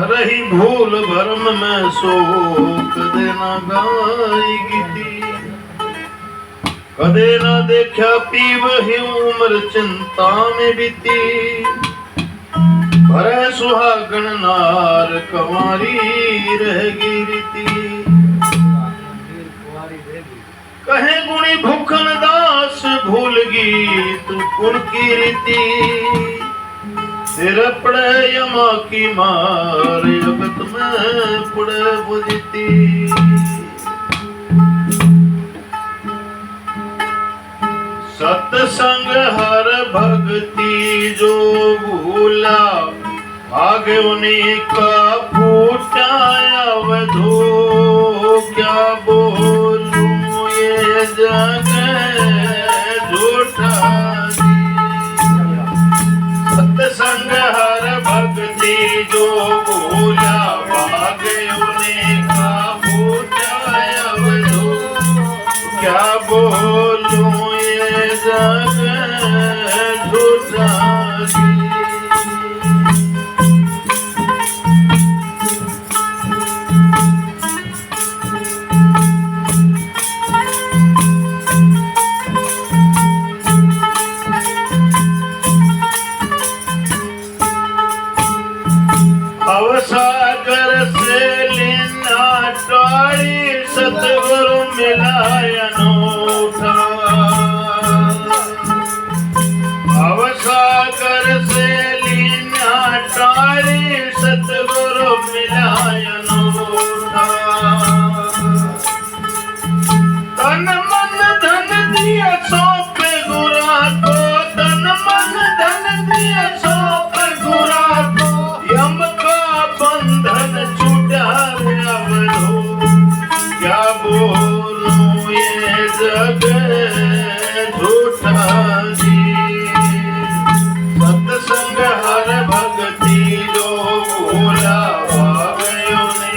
रही भूल भरम में सो कदे ना गाएगी थी, कदे ना देखा पीव ही उम्र चिंता में बीती। भरे सुहागन नार कंवारी रहेगी रीति, कहे गुणी भूखन दास भूलगी तू कुल की रीति। सिर पड़े यमा की मार जगत में पड़े बुझती। सत्संग हर भक्ति जो भूला, आगे उन्हीं का फूटा अवधो। क्या बोलूं ये जग झूठा, सत्संग हर भक्ति जो भूला, आगे उन्हीं का फूटा अवधो। क्या बोलूं ये जग झूठा। अवसागर से लीना टाड़ी सतगुरु मिलाया अनूठा। अवसागर से लीना टाड़ी सतगुरु मिलाया अनूठा। तन मन धन दिया सौंपे गुरा को, तन मन धन दिया सौंपे गुरा को। यम का बंधन छूटा अवधो। क्या बोलूं ये जग झूठा जी। सत्संग हर भक्ति जो भूला, भागयों ने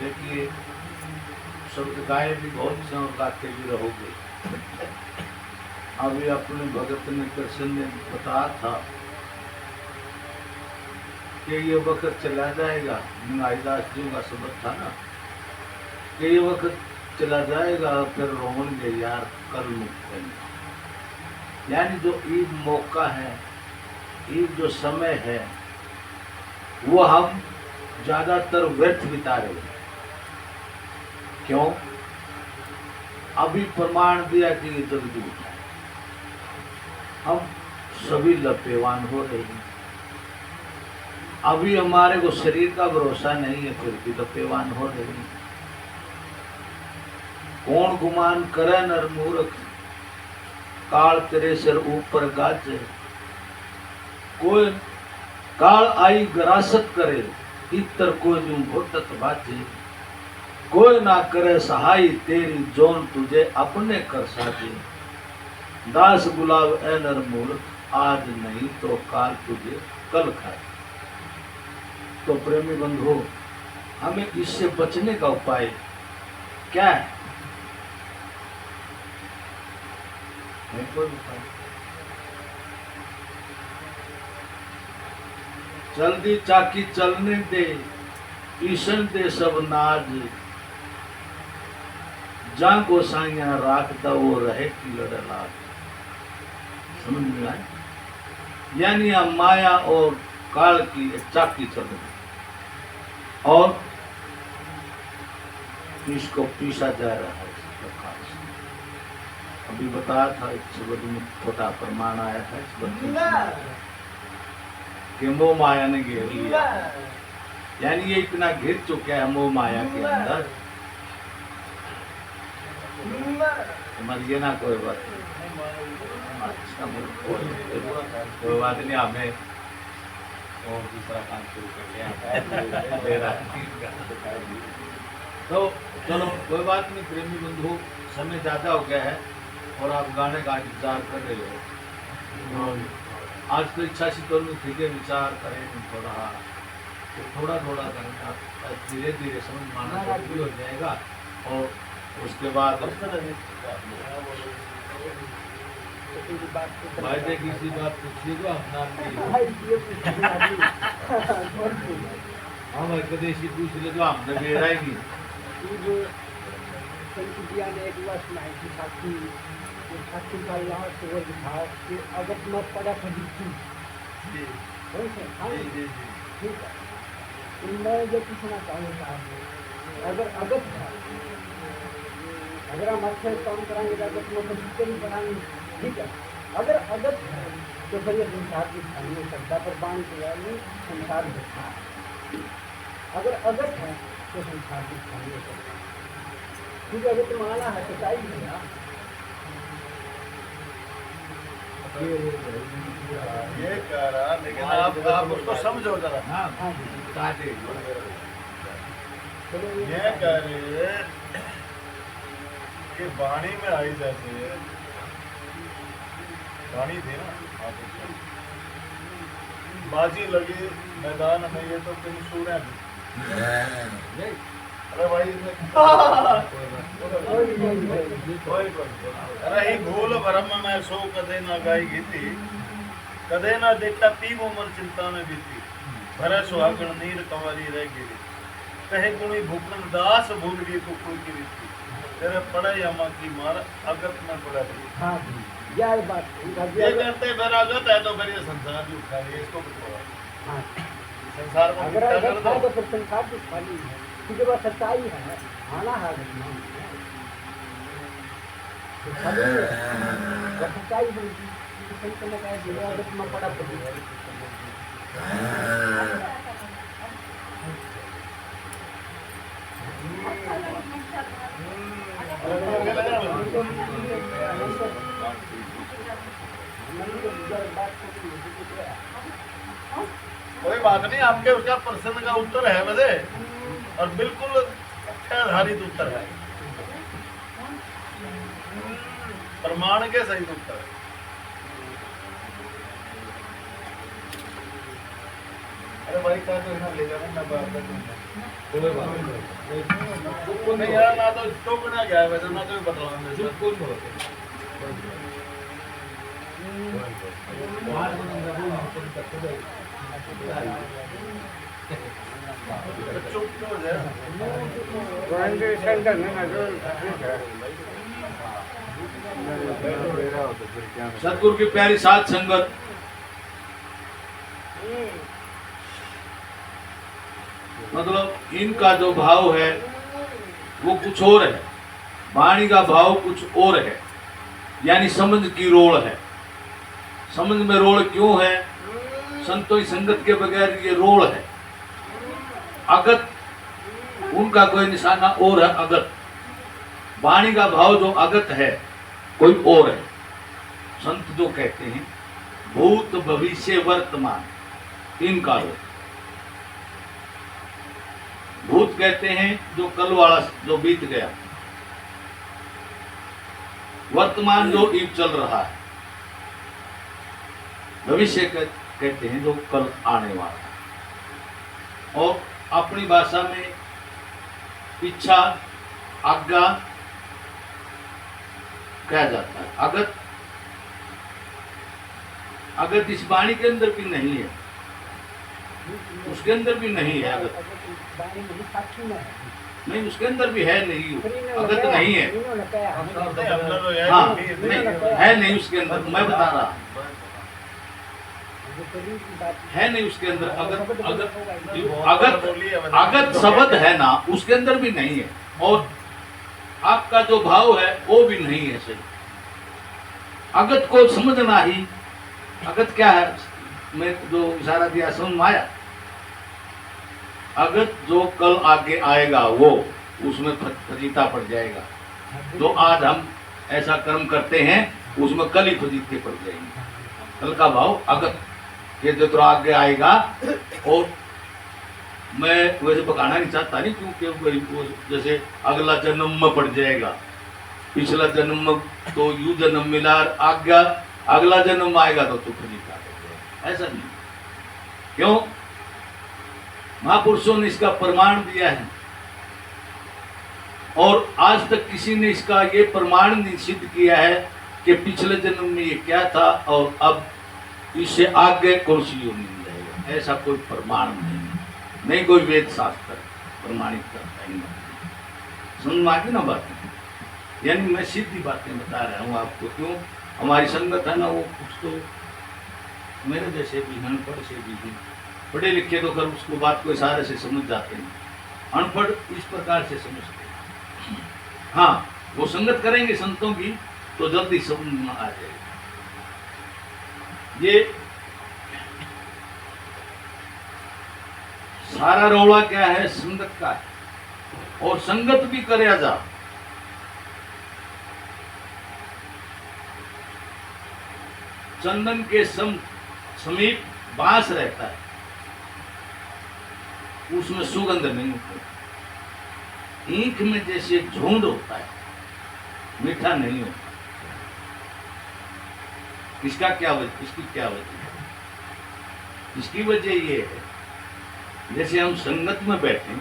देखिए शब्द गाए भी बहुत से और गाते भी रहोगे। अभी अपने भगत ने कृष्ण ने बताया था कि ये वक्त चला जाएगा। नाईदास जी का शब्द था ना कि ये वक्त चला जाएगा फिर रोएंगे यार कल मुक्त करेंगे। यानी जो ईद मौका है, ईद जो समय है, वो हम ज्यादातर व्यर्थ बिता रहे हैं। क्यों? अभी प्रमाण दिया कि ये जल्दी उठा है, हम सभी लपेवान हो रहे हैं। अभी हमारे को शरीर का भरोसा नहीं है, फिर भी लपेवान हो रहे हैं। कौन गुमान करे नर मूर्ख, काल तेरे सिर ऊपर गाजे। कोई काल आई गरासत करे, इतर कोई यूं घोटत बाजे। कोई ना करे सहाय तेरी, जोन तुझे अपने कर साजे। दास गुलाब ए नर मूर्ख, आज नहीं तो काल तुझे कल खाए। तो प्रेमी बंधु, हमें इससे बचने का उपाय क्या है? जल्दी चाकी चलने दे, ईशन दे सब नाज। जहाँ गोसाइया राखता वो रहे की लड़लाज। समझ में आए? यानी हम माया और काल की चाकी चल रही और इसको पीसा जा रहा है इस प्रकार से। अभी बताया था इस शब्द में छोटा प्रमाण आया था इस शब्द कि मोह माया ने घेर लिया। यानी ये इतना घिर चुका है मोह माया के अंदर, समझिए ना। कोई बात नहीं, अच्छा कोई बात नहीं, हमें और दूसरा काम शुरू कर लिया। तो चलो कोई बात नहीं प्रेमी बंधु, समय ज़्यादा हो गया है और आप गाने का इंतजार कर रहे हो। और आज तो इच्छा सी तो नहीं थी कि विचार करें थोड़ा, तो थोड़ा थोड़ा करें। आप धीरे धीरे समझ माना भी हो जाएगा। और उसके बाद भाई देख इसी बात पूछिएगा अपना हाँ भाई कदेशी पूछ ले जो हमने बेरा ही नहीं। ने एक वर्ष माहिती साथी साथी का यहाँ से वो दिखा कि अगर मैं पड़ा कभी ठीक है। मैं ये पूछना चाहूँगा अगर अगर हम अच्छे काम कराएंगे तो अगर मैं तो नहीं बनाएंगे, ठीक है। अगर है तो फिर ये संसार की स्थानीय श्रद्धा पर बांध के यानी संसार दिखा। अगर है तो संसार की स्थानीय श्रद्धा, क्योंकि अगर तुम आना है सच्चाई है ना। ये कह रहा, लेकिन आप उसको समझो जरा। हाँ ये कह रहे कि वाणी में आई जैसे वाणी थी ना, बाजी लगी मैदान में, ये तो कहीं सूर्य भी। अरे भाई अरे भूल भरम में सो कदे ना गाई गीती, कदे ना देखा पी उमर चिंता में बीती। भरे सुहागण नीर कंवारी रह गिरी, कहे गुणी भूखन दास भूल गई तो कोई की रीति। तेरे पड़े यमा की मार अगत में पड़ा रही। हाँ यह बात ये कहते हैं फिर अगत है तो फिर ये संसार भी उठा रही है, इसको हाँ संसार को अगर अगत है तो फिर संसार भी खाली है, क्योंकि वह सच्चाई है। आना है सच्चाई बनती संत ने कहा अगत में पड़ा पड़ी है। कोई बात नहीं, आपके उसका प्रश्न का उत्तर है वैसे, और बिल्कुल तथ्य आधारित उत्तर है, प्रमाण के सही उत्तर है। अरे भाई क्या तो यहाँ ले जाना ना बात नहीं यार, ना तो टोकना गया है वैसे, ना तो बदलाव चुप तो हो जाए। सतगुरु की प्यारी साथ संगत, मतलब इनका जो भाव है वो कुछ और है, वाणी का भाव कुछ और है, यानी समझ की रोल है। समझ में रोल क्यों है? संतों की संगत के बगैर ये रोल है। अगत उनका कोई निशाना और है, अगत। वाणी का भाव जो अगत है कोई और है। संत जो कहते हैं भूत भविष्य वर्तमान, तीन काल। भूत कहते हैं जो कल वाला जो बीत गया, वर्तमान जो अब चल रहा है, भविष्य कहते हैं जो कल आने वाला है। और अपनी भाषा में इच्छा आज्ञा कहा जाता है। अगत अगत इस वाणी के अंदर भी नहीं है, उसके अंदर भी नहीं है अगत, नहीं उसके अंदर भी है नहीं, अगत नहीं है। हाँ नहीं है, नहीं उसके अंदर, मैं बता रहा हूँ है नहीं उसके अंदर। अगत अगत अगत अगत शब्द है ना, उसके अंदर भी नहीं है। और आपका जो भाव है वो भी नहीं है सही। अगत को समझना ही, अगत क्या है, मैं जो इशारा दिया समझ में आया। अगत जो कल आगे आएगा वो उसमें फजीता पड़ जाएगा। जो आज हम ऐसा कर्म करते हैं उसमें कल ही फजीते पड़ जाएंगे। कल का भाव अगत, ये जो आगे आएगा। और मैं वैसे पकाना नहीं चाहता नहीं, क्योंकि जैसे अगला जन्म में पड़ जाएगा, पिछला जन्म में तो यू जन्म मिला, आज्ञा अगला जन्म आएगा तो फजीता पड़ जाएगा, ऐसा नहीं। क्यों? महापुरुषों ने इसका प्रमाण दिया है, और आज तक किसी ने इसका ये प्रमाण नहीं सिद्ध किया है कि पिछले जन्म में ये क्या था और अब इससे आगे कौन सी योनि मिल जाएगा। ऐसा कोई प्रमाण नहीं कोई वेद शास्त्र प्रमाणित करता है। समझ में आ गई ना बात? यानी मैं सीधी बातें बता रहा हूँ आपको। क्यों? हमारी संगत है ना, वो कुछ तो मेरे जैसे भी अनपढ़ से भी हैं, पढ़े लिखे तो कर उसको बात को इशारे से समझ जाते हैं, अनपढ़ इस प्रकार से समझते हैं। हाँ, वो संगत करेंगे संतों की तो जल्दी समझ में आ जाएगा। ये सारा रौला क्या है? संगत का है। और संगत भी करे जा। चंदन के समीप बांस रहता है, उसमें सुगंध नहीं होती। ईंख में जैसे झुंड होता है, मीठा नहीं होता। इसका क्या वजह? इसकी क्या वजह है? इसकी वजह ये है, जैसे हम संगत में बैठे,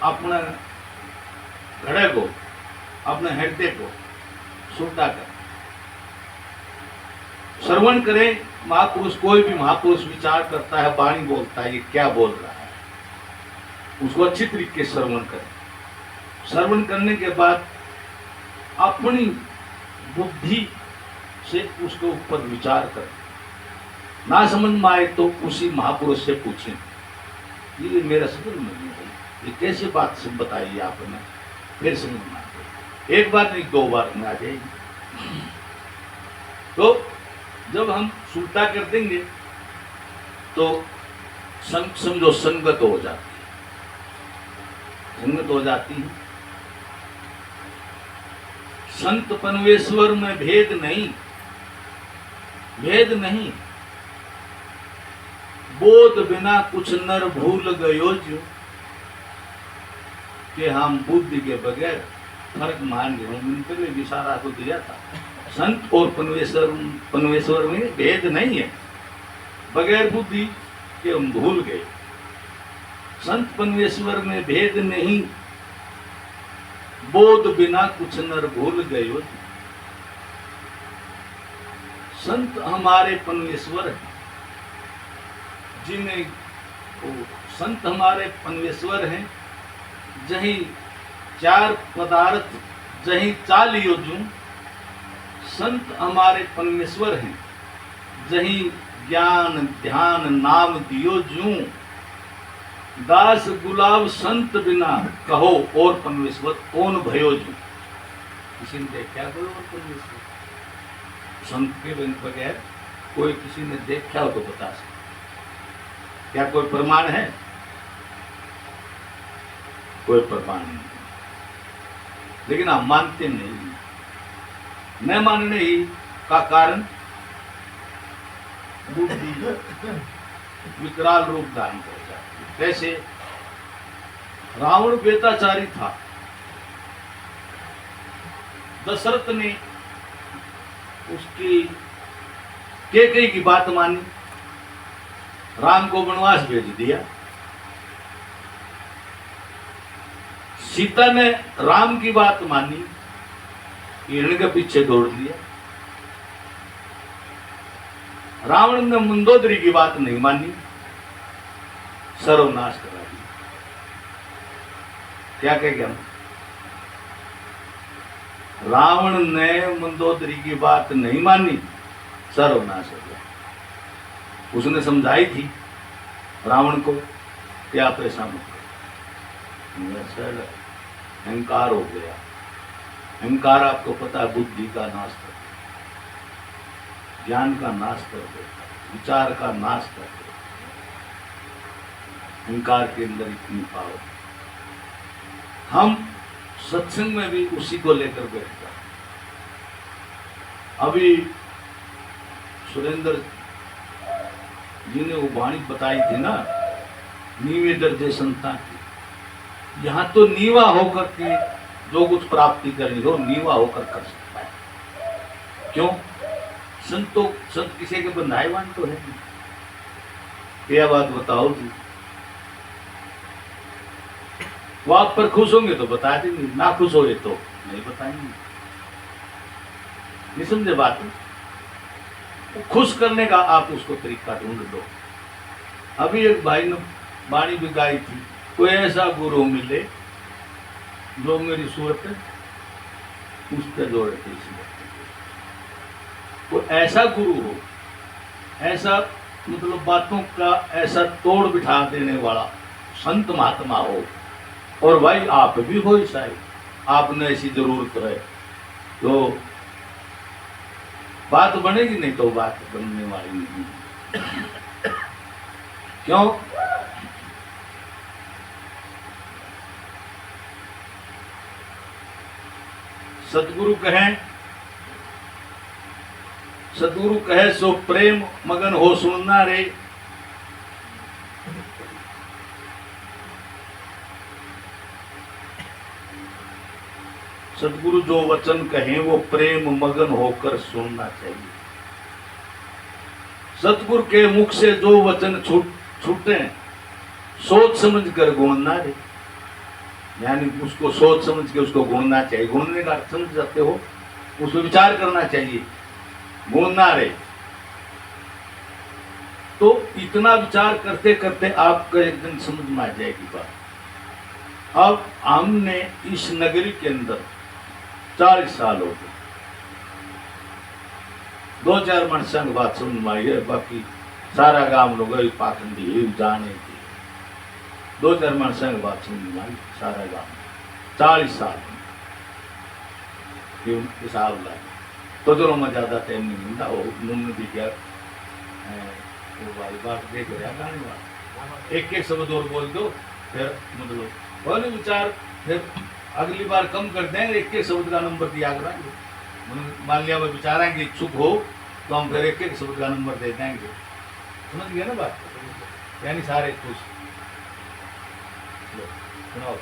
अपना घड़े को, अपने हृदय को सुलटा कर श्रवण करें। महापुरुष, कोई भी महापुरुष विचार करता है, वाणी बोलता है, ये क्या बोल रहा है, उसको अच्छी तरीके से श्रवण करें। श्रवण करने के बाद अपनी बुद्धि से उसके ऊपर विचार करें। ना समझ में आए तो उसी महापुरुष से पूछें, ये मेरा समझ में नहीं है, ये कैसे बात से बताइए आपने, फिर समझ में आ जाए। एक बार नहीं, दो बार में आ जाएगी। तो जब हम सुलटा कर देंगे तो समझो संगत हो जाती है, संगत हो जाती है। संत पनवेश्वर में भेद नहीं, भेद नहीं। बोध बिना कुछ नर भूल गयो जो, कि हम बुद्धि के बगैर फर्क मान गए। मैंने पहले विचारा को दिया था, संत और पनवेश्वर में भेद नहीं है। बगैर बुद्धि के हम भूल गए। संत पनवेश्वर में भेद नहीं, बोध बिना कुछ नर भूल गयो। संत हमारे पनवेश्वर हैं, जिन्हें संत हमारे पनवेश्वर हैं, जही चार पदार्थ जही चालियो जू। संत हमारे परमेश्वर हैं, जही ज्ञान ध्यान नाम दियो जू। दास गुलाब संत बिना कहो और परमेश्वर कौन भयो जू। किसी ने देखा कोई और परमेश्वर? संत के बगैर कोई किसी ने देखा हो तो बता सकते? क्या कोई प्रमाण है? कोई प्रमाण नहीं। लेकिन हम मानते नहीं। न मानने ही का कारण बुद्धि विकराल रूप धारण कर जाती है। कैसे? रावण बेताचारी था। दशरथ ने उसकी केकई की बात मानी, राम को वनवास भेज दिया। सीता ने राम की बात मानी, हिरण के पीछे दौड़ दिया। रावण ने मंदोदरी की बात नहीं मानी, सर्वनाश करा दिया। क्या कहेगा? रावण ने मंदोदरी की बात नहीं मानी, सर्वनाश हो गया। उसने समझाई थी रावण को कि आप ऐसा मत करो। अहंकार हो गया। अहंकार आपको पता है बुद्धि का नाश कर देता, ज्ञान का नाश कर देता, विचार का नाश कर देता। अहंकार के अंदर इतनी पावर। हम सत्संग में भी उसी को लेकर बैठते हैं। अभी सुरेंद्र जी ने वो वाणी बताई थी ना, नीवे दर्जे संतान की। यहाँ तो नीवा होकर के जो कुछ प्राप्ति करनी हो, नीवा होकर कर सकता है। क्यों? संत किसी के बंधाईवान तो है नहीं। क्या बात बताओ जी? वो आप पर खुश होंगे तो बता देंगे, ना खुश हो तो नहीं बताएंगे। नहीं समझे बात? खुश करने का आप उसको तरीका ढूंढ लो। अभी एक भाई ने वाणी भी गाई थी, कोई ऐसा गुरु मिले जो मेरी सूरत उसके जोड़े थे। कोई ऐसा गुरु हो, ऐसा मतलब बातों का ऐसा तोड़ बिठा देने वाला संत महात्मा हो। और भाई आप भी हो शायद, आपने ऐसी जरूरत है तो बात बनेगी, नहीं तो बात बनने वाली नहीं। क्यों? सतगुरु कहे सो प्रेम मगन हो सुनना रे। सतगुरु जो वचन कहें वो प्रेम मगन होकर सुनना चाहिए। सतगुरु के मुख से जो वचन छूटे सोच समझ कर गुणना रे। यानी उसको सोच समझ के उसको गुणना चाहिए। गुणने का अर्थ समझ जाते हो? उसको विचार करना चाहिए, गुणना रे। तो इतना विचार करते करते आपका एक दिन समझ में आ जाएगी बात। अब हमने इस नगरी के अंदर 40 साल हो गए। 2-4 मनसा की बात समझ में आई है, बाकी सारा गांव लोग पाखंडी जाने की। 2-4 मनसा की बात समझ में आई, सारा गांव 40 साल हिसाब लाए। तो दोनों में ज्यादा टाइम नहीं मिलता। उन्होंने भी क्या वो भाई बात देख रहा गाने वाला, एक शब्द और बोल दो, फिर मतलब बोले विचार, फिर अगली बार कम कर देंगे। एक शब्द का नंबर दिया करेंगे। मान लिया वो विचारेंगे इच्छुक हो तो हम फिर एक एक शब्द का नंबर दे देंगे। समझ गए ना बात? यानी सारे खुश। लो सुनाओ।